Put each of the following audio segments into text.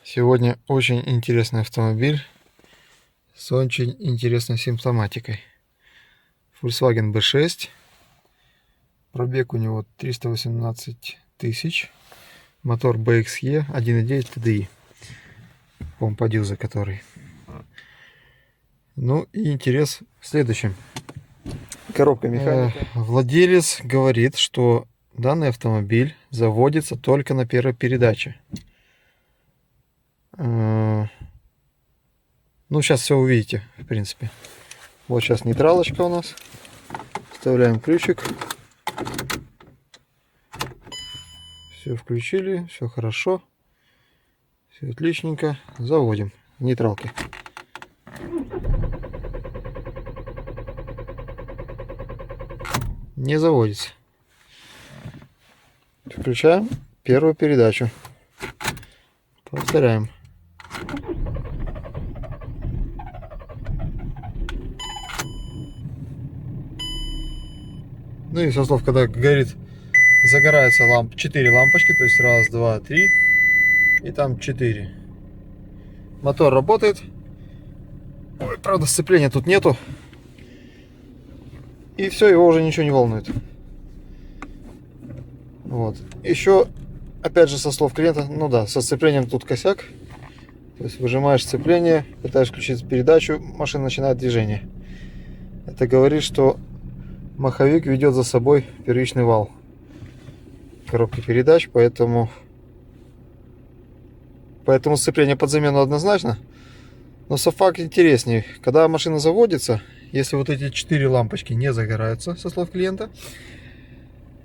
Сегодня очень интересный автомобиль с очень интересной симптоматикой. Volkswagen B6. Пробег у него 318 тысяч. Мотор BXE 1.9 TDI. По-моему, подюза который. Ну и интерес в следующем. Коробка механика. Владелец говорит, что данный автомобиль заводится только на первой передаче. Ну, сейчас все увидите, в принципе. Вот сейчас нейтралочка у нас. Вставляем ключик. Все включили, все хорошо. Все отличненько. Заводим нейтралки. Не заводится. Включаем первую передачу. Повторяем. Ну и со слов, когда горит, загораются 4 лампочки, то есть раз, два, три, и там 4. Мотор работает. Ой, правда, сцепления тут нету. И все, его уже ничего не волнует. Вот. Еще, опять же, со слов клиента, ну да, со сцеплением тут косяк. То есть выжимаешь сцепление, пытаешься включить передачу, машина начинает движение. Это говорит, что маховик ведет за собой первичный вал коробки передач, поэтому сцепление под замену однозначно. Но факт интереснее, когда машина заводится, если вот эти 4 лампочки не загораются, со слов клиента,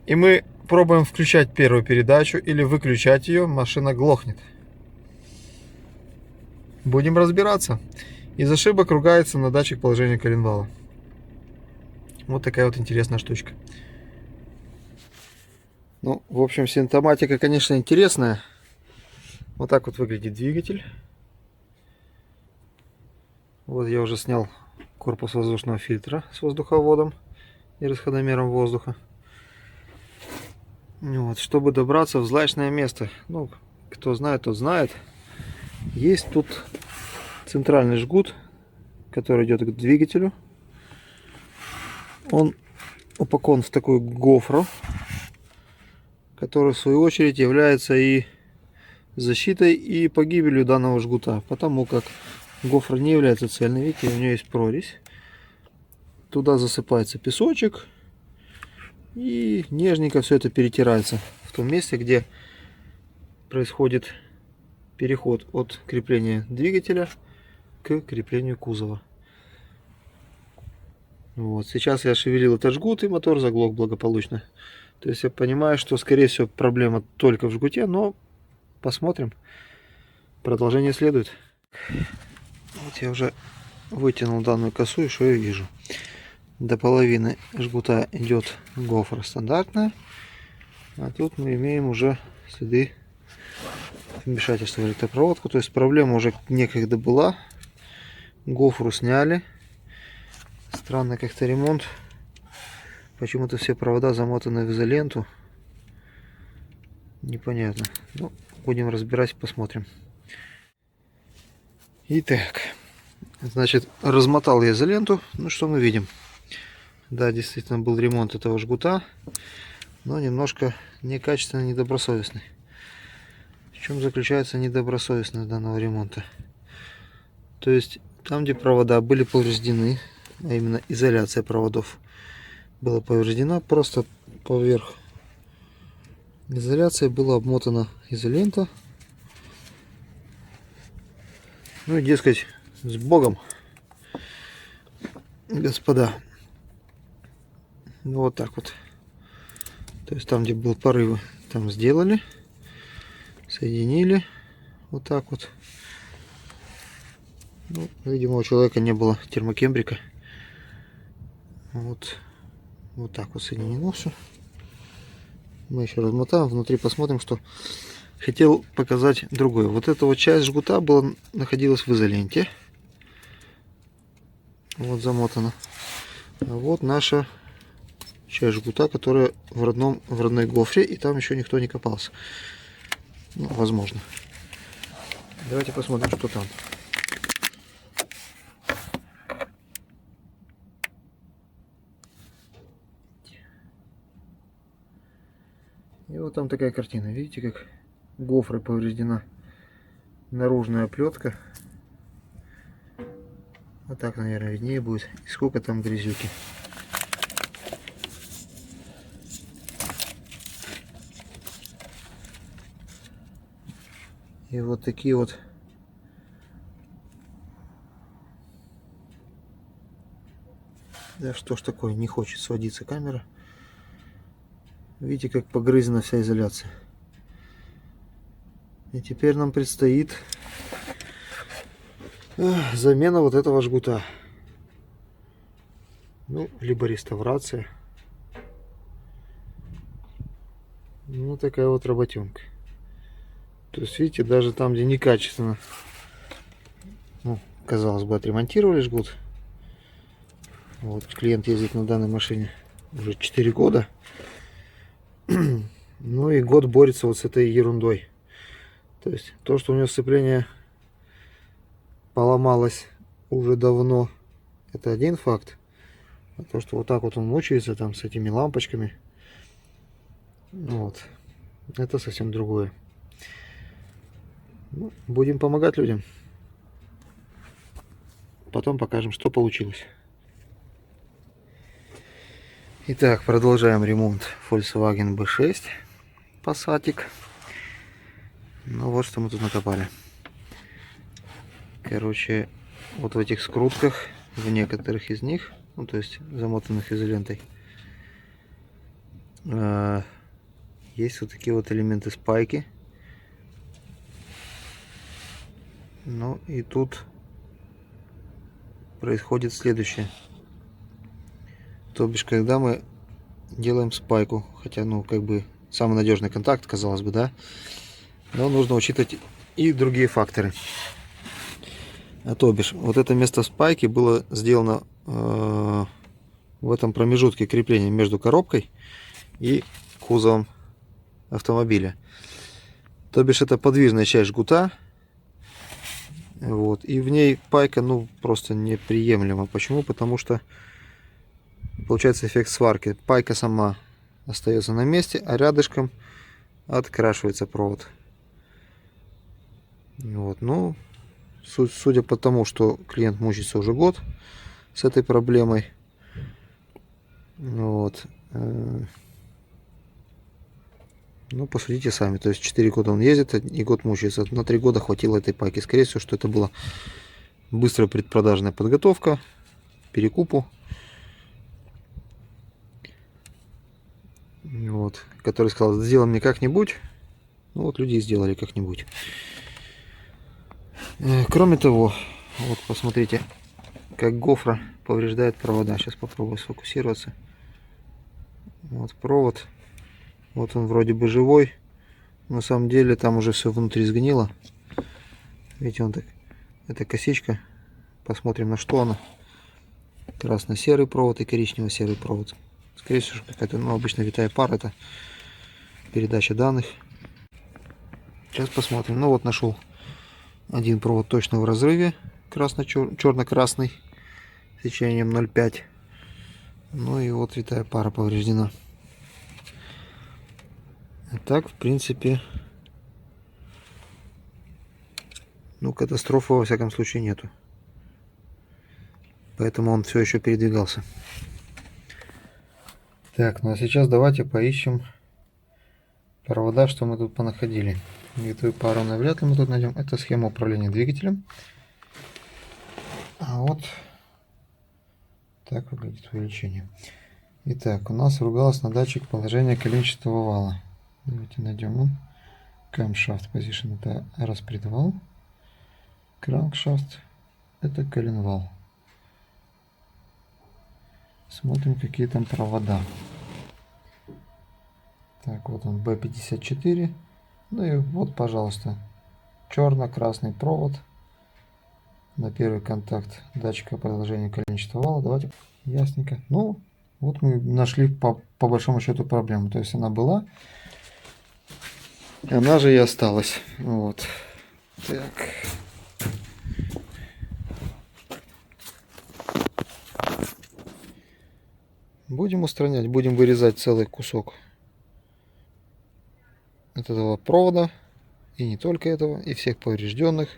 и мы пробуем включать первую передачу или выключать ее, машина глохнет. Будем разбираться. Из ошибок ругается на датчик положения коленвала. Вот такая вот интересная штучка. Ну, в общем, симптоматика, конечно, интересная. Вот так вот выглядит двигатель. Вот я уже снял корпус воздушного фильтра с воздуховодом и расходомером воздуха. Вот, чтобы добраться в злачное место. Ну, кто знает, тот знает. Есть тут центральный жгут, который идет к двигателю. Он упакован в такую гофру, которая в свою очередь является и защитой, и погибелью данного жгута, потому как гофра не является цельной. Видите, у нее есть прорезь. Туда засыпается песочек, и нежненько все это перетирается в том месте, где происходит переход от крепления двигателя к креплению кузова. Вот. Сейчас я шевелил этот жгут, и мотор заглох благополучно. То есть я понимаю, что скорее всего проблема только в жгуте, но посмотрим. Продолжение следует. Вот я уже вытянул данную косу, и что я вижу. До половины жгута идет гофра стандартная, а тут мы имеем уже следы вмешательства в электропроводку. То есть проблема уже некогда была. Гофру сняли. Странно как-то ремонт. Почему-то все провода замотаны в изоленту. Непонятно. Ну, будем разбирать, посмотрим. Итак, значит, размотал я изоленту. Ну, что мы видим? Да, действительно был ремонт этого жгута, но немножко некачественно, недобросовестный. В чем заключается недобросовестность данного ремонта? То есть, там, где провода были повреждены, а именно изоляция проводов была повреждена, просто поверх изоляции была обмотана изолента. Ну и, дескать, с Богом, господа. Вот так вот. То есть там, где был порывы, там сделали, соединили. Вот так вот. Ну, видимо, у человека не было термокембрика. Вот так вот соединено все. Мы еще размотаем, внутри посмотрим, что хотел показать другое. Вот эта вот часть жгута находилась в изоленте. Вот замотана. А вот наша часть жгута, которая в родной гофре, и там еще никто не копался. Ну, возможно. Давайте посмотрим, что там. И вот там такая картина. Видите, как гофрой повреждена наружная оплетка. Вот так, наверное, виднее будет. И сколько там грязюки. И вот такие вот да что ж такое, не хочет сводиться камера. Видите, как погрызена вся изоляция. И теперь нам предстоит замена вот этого жгута. Ну, либо реставрация. Ну, такая вот работенка. То есть, видите, даже там, где некачественно, ну, казалось бы, отремонтировали жгут. Вот, клиент ездит на данной машине уже 4 года. Ну и год борется вот с этой ерундой. То есть, то, что у него сцепление поломалось уже давно, это один факт. А то, что вот так вот он мучается там с этими лампочками, вот, это совсем другое. Ну, будем помогать людям. Потом покажем, что получилось. Итак, продолжаем ремонт Volkswagen B6 Passatик. Ну вот что мы тут накопали. Короче, вот в этих скрутках, в некоторых из них, ну то есть замотанных изолентой, есть вот такие вот элементы спайки. Ну и тут происходит следующее. То бишь, когда мы делаем спайку, хотя, ну, как бы, самый надежный контакт, казалось бы, да, но нужно учитывать и другие факторы. А то бишь, вот это место спайки было сделано в этом промежутке крепления между коробкой и кузовом автомобиля. То бишь, это подвижная часть жгута, вот, и в ней пайка, ну, просто неприемлема. Почему? Потому что получается эффект сварки. Пайка сама остается на месте, а рядышком открашивается провод. Вот, ну, судя по тому, что клиент мучится уже год с этой проблемой, вот, ну, посудите сами. То есть 4 года он ездит и год мучается. На 3 года хватило этой пайки. Скорее всего, что это была быстрая предпродажная подготовка, перекупу. Вот, который сказал, сделаем мне как-нибудь. Ну вот люди и сделали как-нибудь. Кроме того, вот посмотрите, как гофра повреждает провода. Сейчас попробую сфокусироваться. Вот провод. Вот он вроде бы живой. На самом деле там уже все внутри сгнило. Видите, он так. Это косичка. Посмотрим, на что она. Красно-серый провод и коричнево-серый провод. Скорее всего, какая-то, ну, обычно витая пара, это передача данных. Сейчас посмотрим. Ну вот нашел один провод точно в разрыве, черно-красный, сечением 0,5. Ну и вот витая пара повреждена. А так, в принципе, ну, катастрофы во всяком случае нету. Поэтому он все еще передвигался. Так, ну а сейчас давайте поищем провода, что мы тут понаходили. Витую пару навряд ли мы тут найдем. Это схема управления двигателем. А вот так выглядит увеличение. Итак, у нас ругалось на датчик положения коленчатого вала. Давайте найдем он. Camshaft Position — это распредвал. Crankshaft — это коленвал. Смотрим, какие там провода. Так, вот он, B54. Ну и вот, пожалуйста, черно-красный провод на первый контакт датчика продолжения коленчатого вала. Давайте, ясненько. Ну, вот мы нашли по большому счету проблему. То есть она была, она же и осталась. Вот. Так. Будем устранять, будем вырезать целый кусок от этого провода. И не только этого, и всех поврежденных.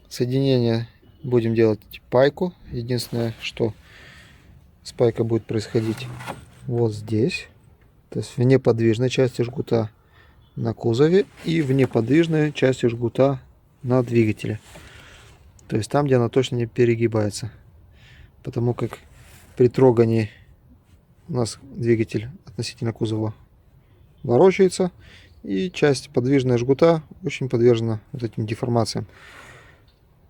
Соединение будем делать пайку. Единственное, что спайка будет происходить вот здесь. То есть в неподвижной части жгута на кузове и в неподвижной части жгута на двигателе. То есть там, где она точно не перегибается. Потому как при трогании у нас двигатель относительно кузова ворочается. И часть подвижная жгута очень подвержена вот этим деформациям.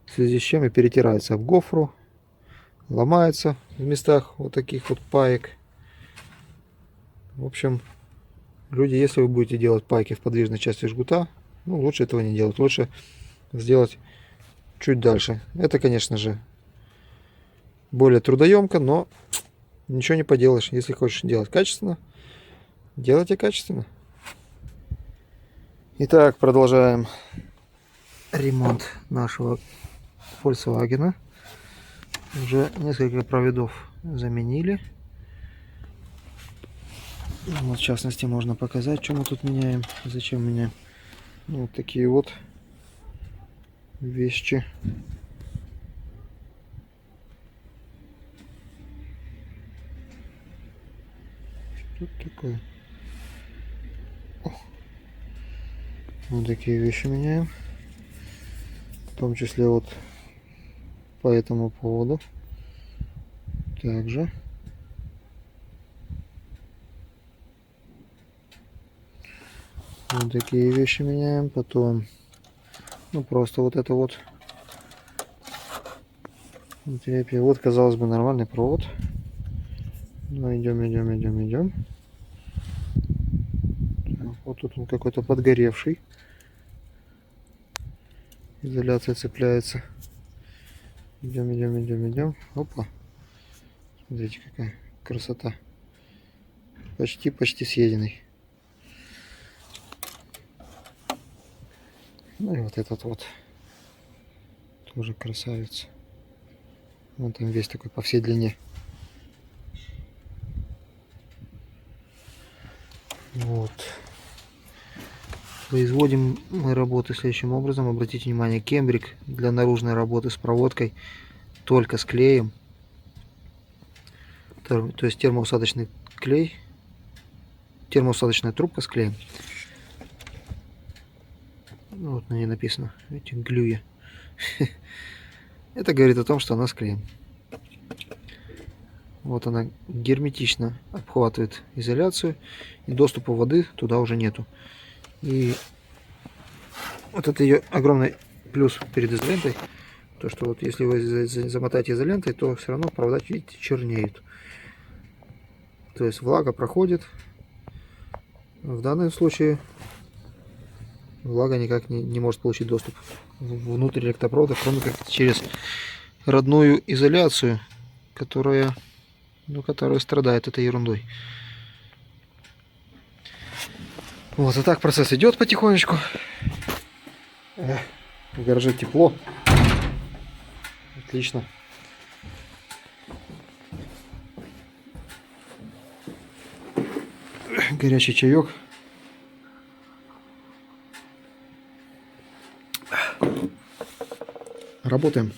В связи с чем и перетирается об гофру, ломается в местах вот таких вот паек. В общем, люди, если вы будете делать пайки в подвижной части жгута, ну, лучше этого не делать. Лучше сделать чуть дальше. Это, конечно же, более трудоемко, но ничего не поделаешь. Если хочешь делать качественно, делайте качественно. Итак, продолжаем ремонт нашего Volkswagen. Уже несколько проводов заменили. Вот, в частности, можно показать, что мы тут меняем, зачем меняем. Вот такие вот вещи. Что такое? О. Вот такие вещи меняем. В том числе вот по этому поводу. Также. Вот такие вещи меняем. Потом, ну, просто вот это вот. Вот, казалось бы, нормальный провод. Но идем. Так, вот тут он какой-то подгоревший. Изоляция цепляется. Идем. Опа. Смотрите, какая красота. Почти съеденный. Ну и вот этот вот. Тоже красавец. Вот он весь такой по всей длине. Вот. Производим мы работы следующим образом. Обратите внимание, кембрик для наружной работы с проводкой только с клеем. То есть термоусадочный клей. Термоусадочная трубка с клеем. Вот на ней написано. Эти глюи. Это говорит о том, что она с клеем. Вот она герметично обхватывает изоляцию. И доступа воды туда уже нету. И вот это ее огромный плюс перед изолентой. То, что вот если вы замотаете изолентой, то все равно провода, видите, чернеют. То есть влага проходит. В данном случае влага никак не может получить доступ внутрь электропровода, кроме как через родную изоляцию, которая страдает этой ерундой. Вот, а так процесс идет потихонечку. В гараже тепло. Отлично. Горячий чаек. Работаем.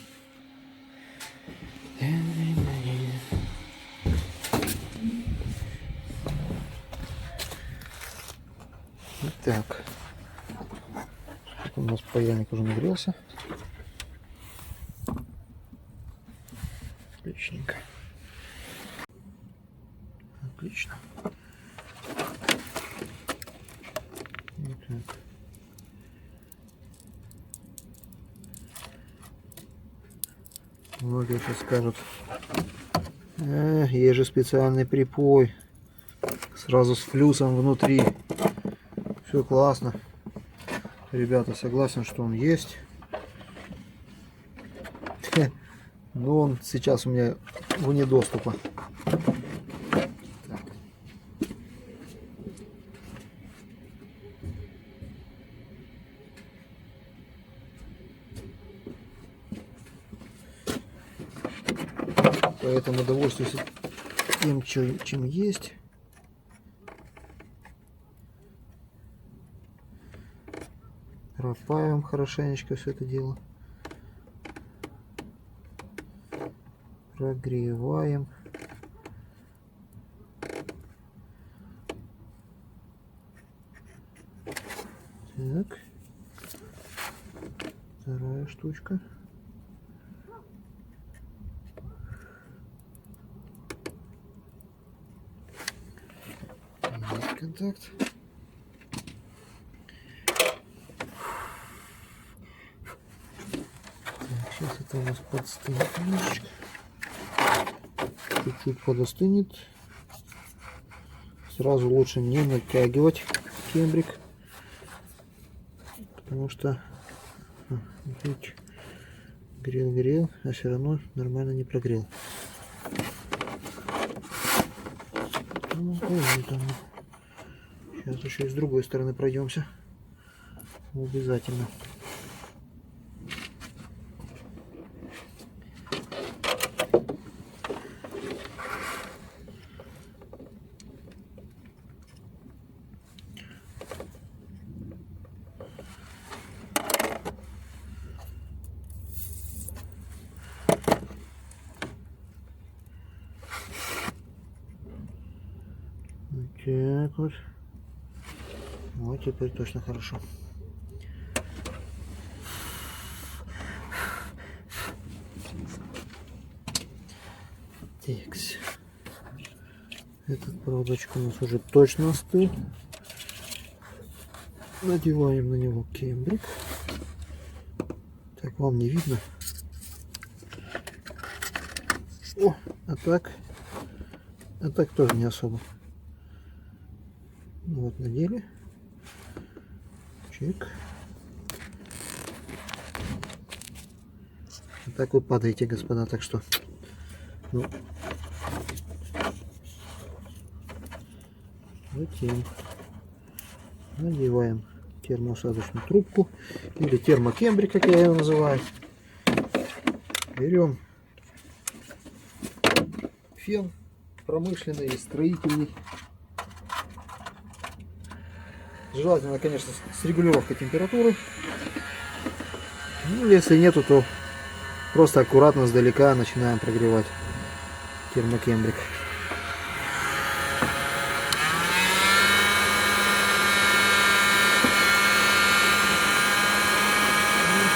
Так. У нас паяльник уже нагрелся. Отличненько. Отлично. Вот так. Многие сейчас скажут, есть же специальный припой, сразу с флюсом внутри. Все классно. Ребята, согласен, что он есть. Но он сейчас у меня вне доступа. Поэтому довольствуюсь тем, чем есть. Пропаиваем хорошенечко все это дело. Прогреваем. Так. Вторая штучка. Есть контакт. Так, сейчас это у нас подстынет немножечко. Чуть-чуть подостынет. Сразу лучше не натягивать кембрик, потому что грел, а все равно нормально не прогрел. Сейчас еще и с другой стороны пройдемся. Обязательно. Так вот. Вот теперь точно хорошо. Текс. Этот проводочек у нас уже точно остыл. Надеваем на него кембрик. Так, вам не видно. О, а так тоже не особо. Вот надели. Чик. Вот так вы падаете, господа, так что ну, затем надеваем термоусадочную трубку или термокембрик, как я его называю. Берем фен промышленный, строительный. Желательно, конечно, с регулировкой температуры. Ну, если нету, то просто аккуратно сдалека начинаем прогревать термокембрик.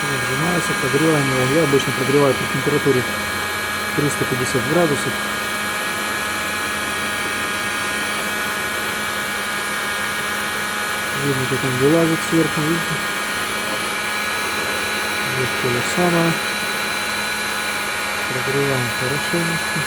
Нажимается, прогреваем его. Я обычно прогреваю при температуре 350 градусов. Видно, как он вылазит сверху, видите? Здесь то же самое. Прогреваем хорошенечко.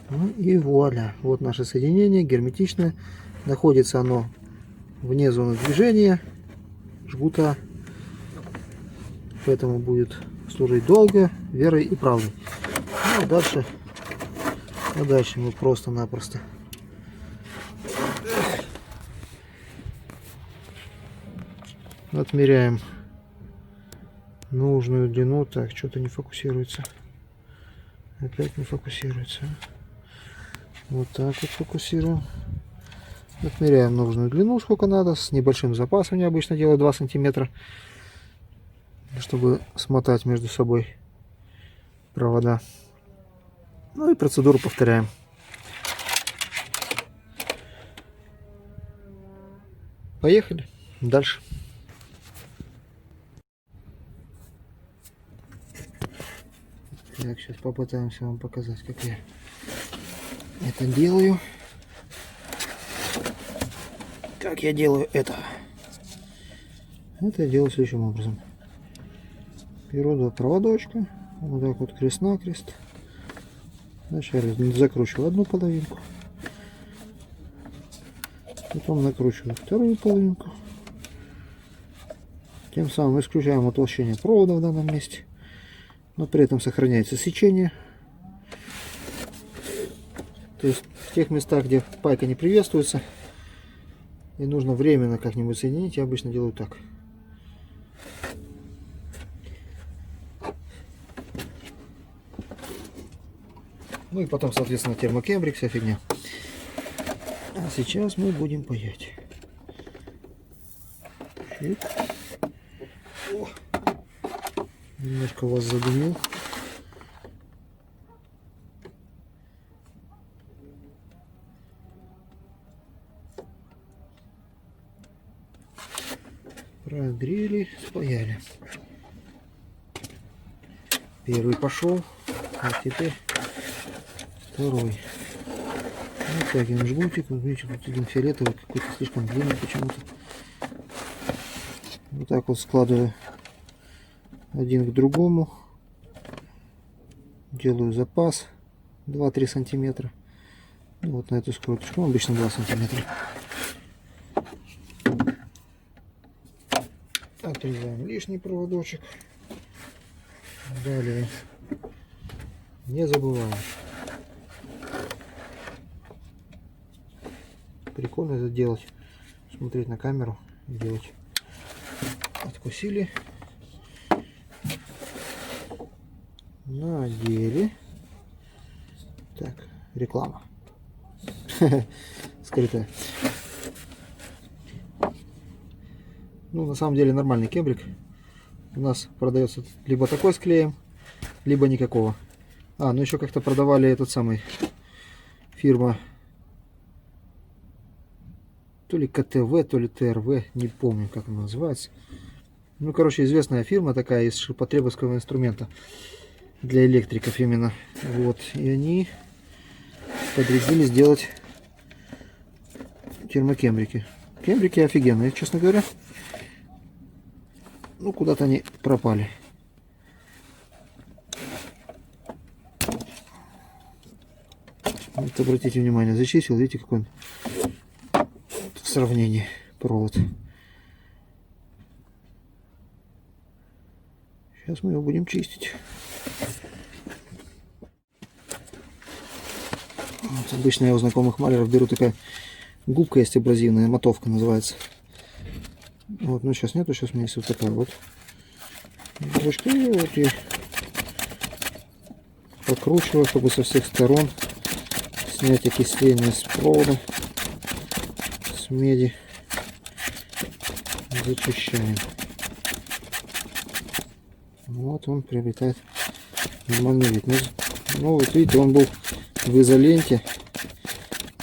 Ну и вуаля, вот наше соединение герметичное, находится оно вне зоны движения жгута, поэтому будет служить долго, верой и правдой. Ну, а дальше мы просто-напросто отмеряем нужную длину. Так, что-то не фокусируется, опять не фокусируется. Вот так вот фокусируем. Отмеряем нужную длину, сколько надо. С небольшим запасом, я обычно делаю 2 сантиметра, чтобы смотать между собой провода. Ну и процедуру повторяем. Поехали дальше. Так, сейчас попытаемся вам показать, как я это делаю. Как я делаю это? Это я делаю следующим образом. Беру два проводочка, вот так вот крест-накрест. Вначале закручиваю одну половинку, Потом накручиваю вторую половинку. Тем самым исключаем утолщение провода в данном месте, но при этом сохраняется сечение. То есть в тех местах, где пайка не приветствуется и нужно временно как-нибудь соединить, я обычно делаю так. Ну и потом, соответственно, термокембрик, вся фигня. А сейчас мы будем паять. Чик. О. Немножко вас задумил. Прогрели, спаяли. Первый пошел, а теперь второй. Вытягиваем жгутик. Вот видите, тут один фиолетовый, какой-то слишком длинный почему-то. Вот так вот складываю один к другому. Делаю запас 2-3 сантиметра. Ну, вот на эту скруточку, ну, обычно 2 сантиметра. Отрезаем лишний проводочек. Далее не забываем. Прикольно это делать, смотреть на камеру и делать. Откусили, надели. Так, реклама скрытая. Ну, на самом деле нормальный кембрик. У нас продается либо такой с клеем, либо никакого. А, ну еще как-то продавали этот самый, фирма то ли КТВ, то ли ТРВ, не помню, как она называется. Ну, короче, известная фирма такая из ширпотребовского инструмента для электриков именно. Вот, и они подрядили сделать термокембрики. Кембрики офигенные, честно говоря. Ну, куда-то они пропали. Вот, обратите внимание, зачистил, видите, какой он в сравнении провод. Сейчас мы его будем чистить. Вот, обычно я у знакомых маляров беру такая губка есть абразивная, мотовка называется. Вот, но сейчас нету, сейчас у меня есть вот такая вот губочка. И вот я прокручиваю, чтобы со всех сторон снять окисление с провода, с меди. Зачищаем. Вот он приобретает нормальный вид. Ну вот видите, он был в изоленте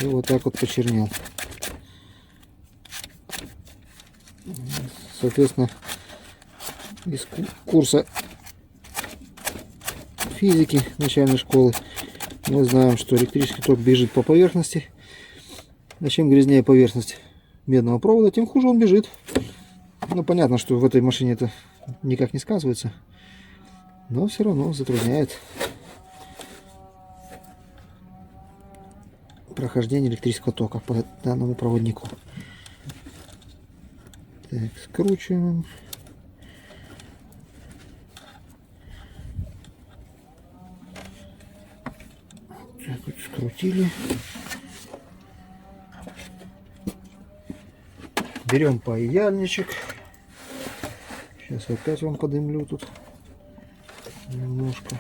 и вот так вот почернел. Соответственно, из курса физики начальной школы мы знаем, что электрический ток бежит по поверхности. А чем грязнее поверхность медного провода, тем хуже он бежит. Ну, понятно, что в этой машине это никак не сказывается, но все равно затрудняет прохождение электрического тока по данному проводнику. Так, скручиваем. Так вот скрутили. Берем паяльничек. Сейчас опять вам подымлю тут немножко.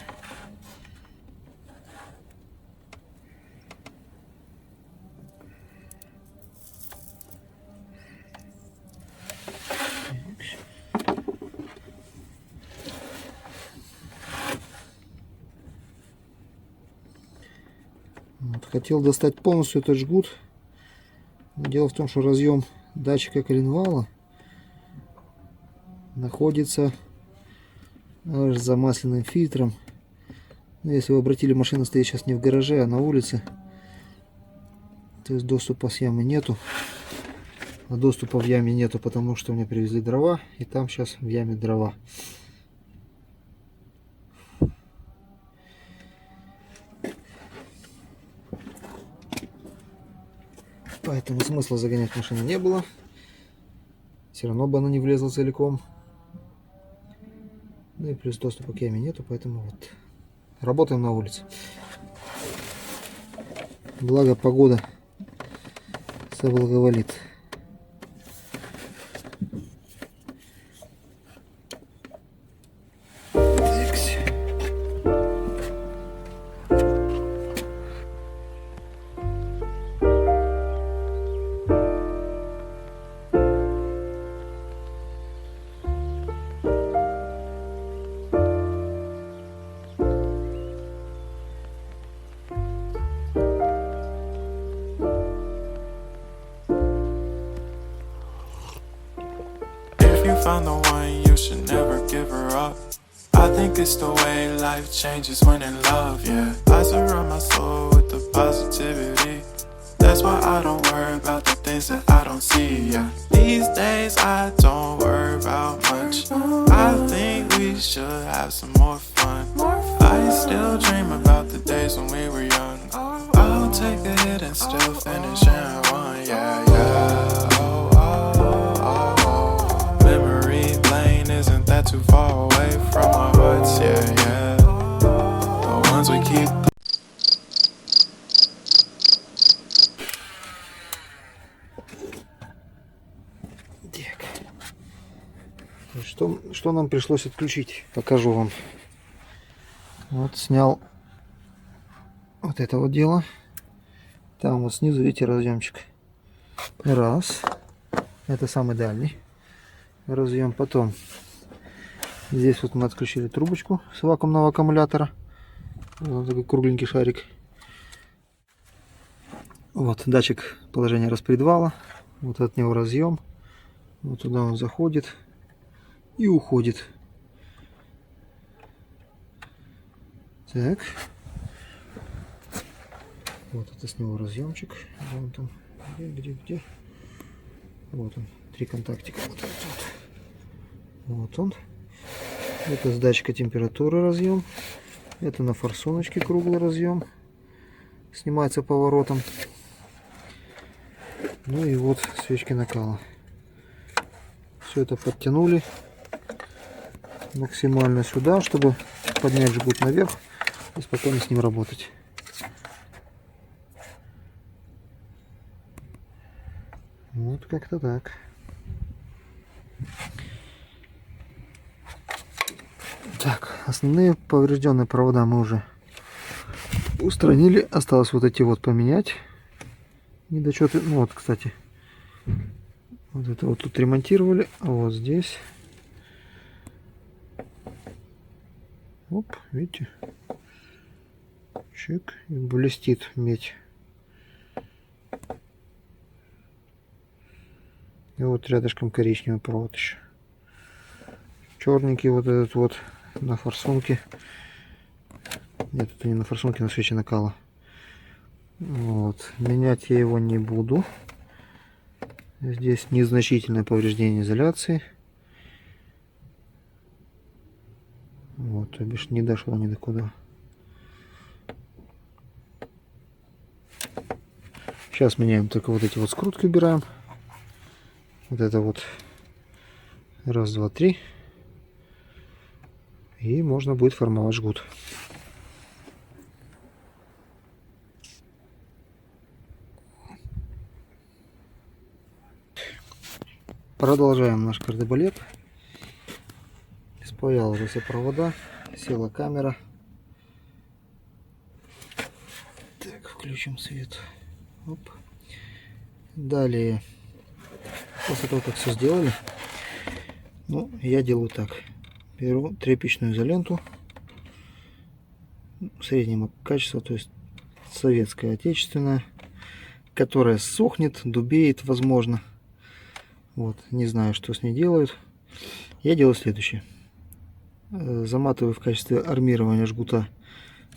Вот, хотел достать полностью этот жгут. Дело в том, что разъем датчика коленвала находится аж за масляным фильтром. Ну, если вы обратили, машина стоит сейчас не в гараже, а на улице. То есть доступа с ямы нету. А доступа в яме нету, потому что мне привезли дрова, и там сейчас в яме дрова. Поэтому смысла загонять машину не было. Все равно бы она не влезла целиком. Ну и плюс доступа к яме нету, поэтому вот. Работаем на улице. Благо погода соблаговолит. If you found the one, you should never give her up. I think it's the way life changes when in love, yeah. I surround my soul with the positivity. That's why I don't worry about the things that I don't see, yeah. These days I don't worry about much. I think we should have some more fun. I still dream about the days when we were young. I'll take a hit and still finish and one, yeah, yeah. Oh, oh, oh, oh. Memory lane isn't that too far away from our hearts, yeah, yeah. The ones we keep. Что нам пришлось отключить? Покажу вам. Вот снял вот это вот дело. Там вот снизу, видите, разъемчик. Раз. Это самый дальний разъем. Потом здесь вот мы отключили трубочку с вакуумного аккумулятора. Вот такой кругленький шарик. Вот датчик положения распредвала. Вот от него разъем. Вот туда он заходит и уходит. Так. Вот это с него разъемчик. Где он там? Где? Вот он. 3 контактика. Вот он. Это с датчика температуры разъем. Это на форсуночке круглый разъем. Снимается поворотом. Ну и вот свечки накала. Все это подтянули максимально сюда, чтобы поднять жгут наверх и спокойно с ним работать. Вот как-то так. Так, основные поврежденные провода мы уже устранили. Осталось вот эти вот поменять. Недочеты. Ну вот, кстати, вот это вот тут ремонтировали. А вот здесь. Оп, видите? Чик. И блестит медь. И вот рядышком коричневый провод еще. Черненький вот этот вот на форсунке. Нет, это не на форсунке, на свече накала. Вот. Менять я его не буду. Здесь незначительное повреждение изоляции. Вот, то бишь не дошло ни до куда. Сейчас меняем только вот эти вот скрутки, убираем. Вот это вот. Раз, два, три. И можно будет формовать жгут. Продолжаем наш кардебалет. Спаял уже все провода. Села камера. Так, включим свет. Оп. Далее, после того, как все сделали, ну, я делаю так. Беру тряпичную изоленту среднего качества, то есть советская, отечественная, которая сохнет, дубеет, возможно. Вот, не знаю, что с ней делают. Я делаю следующее. Заматываю в качестве армирования жгута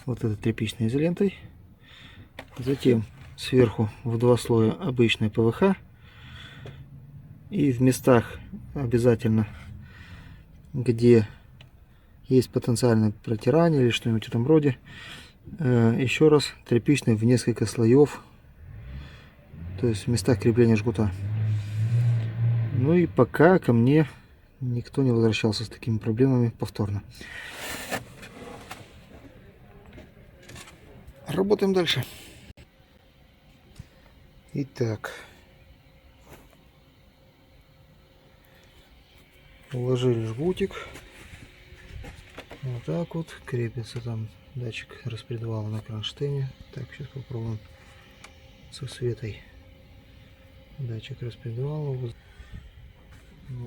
вот этой тряпичной изолентой. Затем сверху в 2 слоя обычной ПВХ. И в местах обязательно, где есть потенциальное протирание или что-нибудь в этом роде, еще раз тряпичной в несколько слоев То есть в местах крепления жгута. Ну и пока ко мне никто не возвращался с такими проблемами повторно. Работаем дальше. Итак. Уложили жгутик. Вот так вот. Крепится там датчик распредвала на кронштейне. Так, сейчас попробуем со Светой. Датчик распредвала. Вот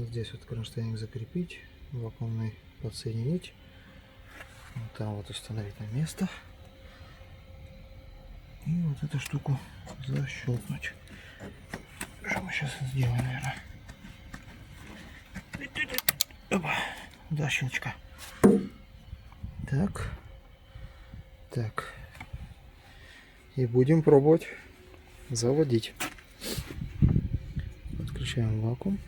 здесь вот кронштейник закрепить. Вакуумный подсоединить. Вот там вот установить на место. И вот эту штуку защелкнуть. Что мы сейчас сделаем, наверное. Опа, да, щелчка. Так. Так. И будем пробовать заводить. Подключаем вакуум.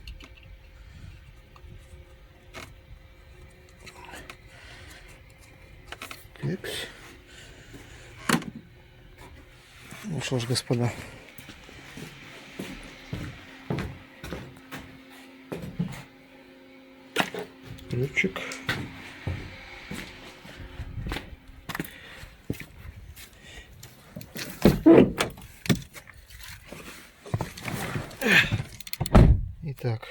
Так. Ну что ж, господа. Ключик. Итак,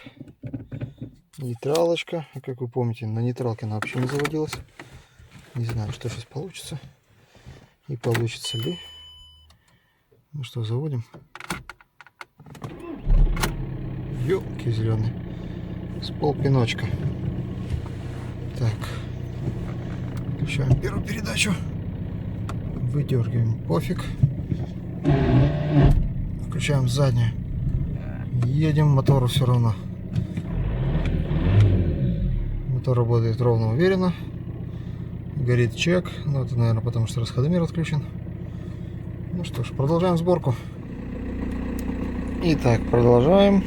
нейтралочка. А как вы помните, на нейтралке она вообще не заводилась. Не знаю, что сейчас получится. И получится ли. Ну что, заводим. Ёлки зеленые. С полпиночка. Так. Включаем первую передачу. Выдергиваем пофиг. Включаем заднюю. Едем, мотору все равно. Мотор работает ровно, уверенно. Горит чек. Ну, это, наверное, потому что расходомер отключен. Ну что ж, продолжаем сборку. Итак, продолжаем.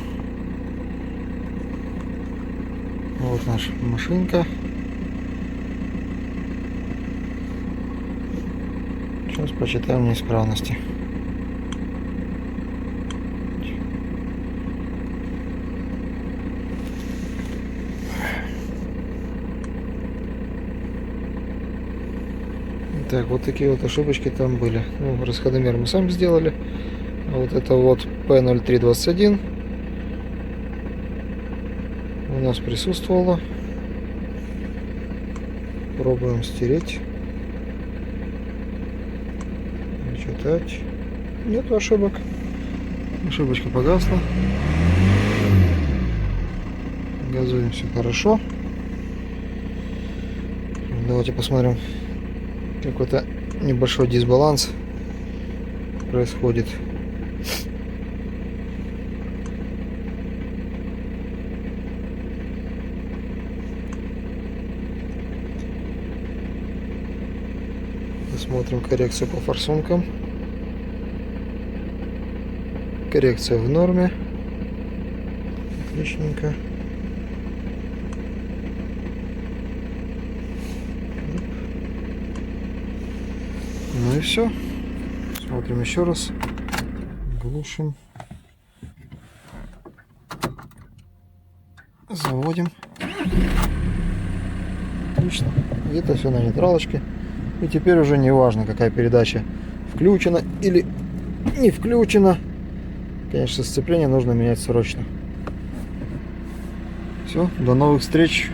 Вот наша машинка. Сейчас почитаем неисправности. Так, вот такие вот ошибочки там были. Ну, расходомер мы сами сделали. А вот это вот P0321 у нас присутствовало. Пробуем стереть. Читать. Нету ошибок. Ошибочка погасла. Газуем, все хорошо. Давайте посмотрим. Какой-то небольшой дисбаланс происходит. Посмотрим коррекцию по форсункам. Коррекция в норме. Отличненько. Ну и все. Смотрим еще раз. Глушим. Заводим. Отлично. И это все на нейтралочке. И теперь уже не важно, какая передача включена или не включена. Конечно, сцепление нужно менять срочно. Все, до новых встреч.